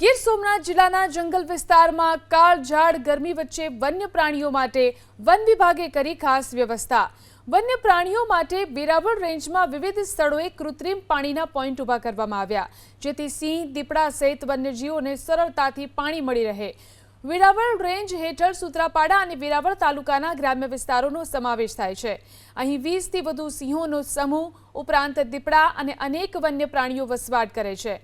ગીર સોમનાથ જિલ્લાના જંગલ વિસ્તારમાં કાળઝાળ ગરમી વચ્ચે વન્ય પ્રાણીઓ માટે વન વિભાગે કરી ખાસ વ્યવસ્થા। વન્ય પ્રાણીઓ માટે વેરાવળ રેન્જમાં વિવિધ સ્થળોએ કૃત્રિમ પાણીના પોઈન્ટ ઊભા કરવામાં આવ્યા, જેથી સિંહ, દીપડા સહિત વન્યજીવોને સરળતાથી પાણી મળી રહે। વેરાવળ રેન્જ હેઠળ સૂત્રાપાડા અને વેરાવળ તાલુકાના ગ્રામ્ય વિસ્તારોનો સમાવેશ થાય છે। અહીં 20થી વધુ સિંહોનો સમૂહ ઉપરાંત દીપડા અને અનેક વન્ય પ્રાણીઓ વસવાટ કરે છે।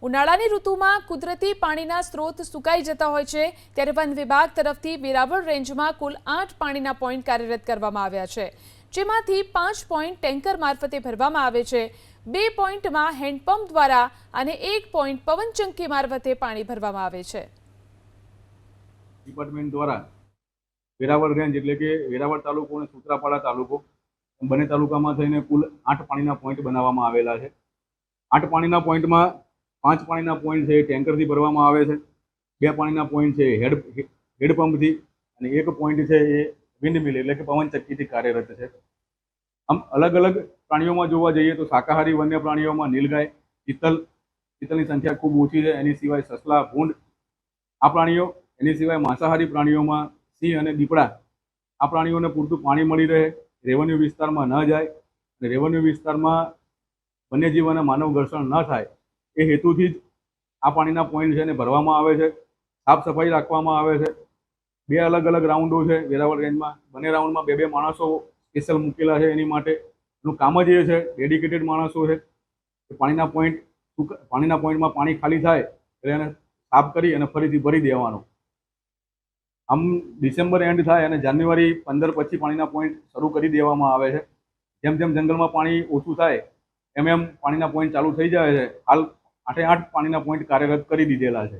ઉનાળાની ઋતુમાં કુદરતી પાણીના સ્ત્રોત સુકાઈ જતા હોય છે, ત્યારે વન વિભાગ તરફથી વેરાવળ રેન્જમાં કુલ 8 પાણીના પોઈન્ટ કાર્યરત કરવામાં આવ્યા છે, જેમાંથી 5 પોઈન્ટ ટેન્કર મારફતે ભરવામાં આવે છે, 2 પોઈન્ટમાં હેન્ડપંપ દ્વારા અને 1 પોઈન્ટ પવનચક્કી મારફતે પાણી ભરવામાં આવે છે। ડિપાર્ટમેન્ટ દ્વારા વેરાવળ રેન્જ એટલે કે વેરાવળ તાલુકો અને સૂત્રાપાડા તાલુકો બંને તાલુકામાં થઈને કુલ 8 પાણીના પોઈન્ટ બનાવવામાં આવેલા છે। 8 પાણીના પોઈન્ટમાં 5 પાણીના પોઈન્ટ છે ટેન્કરથી ભરવામાં આવે છે, 2 પાણીના પોઈન્ટ છે હેડપંપથી અને 1 પોઈન્ટ છે એ વિન્ડમિલ એટલે કે પવનચક્કીથી કાર્યરત છે। આમ અલગ અલગ પ્રાણીઓમાં જોવા જઈએ તો શાકાહારી વન્ય પ્રાણીઓમાં નીલગાય, ચિત્તલની સંખ્યા ખૂબ ઓછી છે। એની સિવાય સસલા, ભૂંડ આ પ્રાણીઓ, એની સિવાય માંસાહારી પ્રાણીઓમાં સિંહ અને દીપડા આ પ્રાણીઓને પૂરતું પાણી મળી રહે, રેવન્યુ વિસ્તારમાં ન જાય અને રેવન્યુ વિસ્તારમાં વન્યજીવ અને માનવ ઘર્ષણ ન થાય એ હેતુથી જ આ પાણીના પોઈન્ટ છે એને ભરવામાં આવે છે। સાફ સફાઈ રાખવામાં આવે છે। 2 અલગ અલગ રાઉન્ડો છે વેરાવળ રેન્જમાં, બંને રાઉન્ડમાં 2 માણસો સ્પેશિયલ મૂકેલા છે। એની માટે એનું કામ જ એ છે, ડેડિકેટેડ માણસો છે કે પાણીના પોઈન્ટમાં પાણી ખાલી થાય એટલે એને સાફ કરી અને ફરીથી ભરી દેવાનું। આમ ડિસેમ્બર એન્ડ થાય અને જાન્યુઆરી 15 પછી પાણીના પોઈન્ટ શરૂ કરી દેવામાં આવે છે। જેમ જેમ જંગલમાં પાણી ઓછું થાય એમ પાણીના પોઈન્ટ ચાલુ થઈ જાય છે। હાલ 8 પાણીના પોઈન્ટ કાર્યરત કરી દીધેલા છે।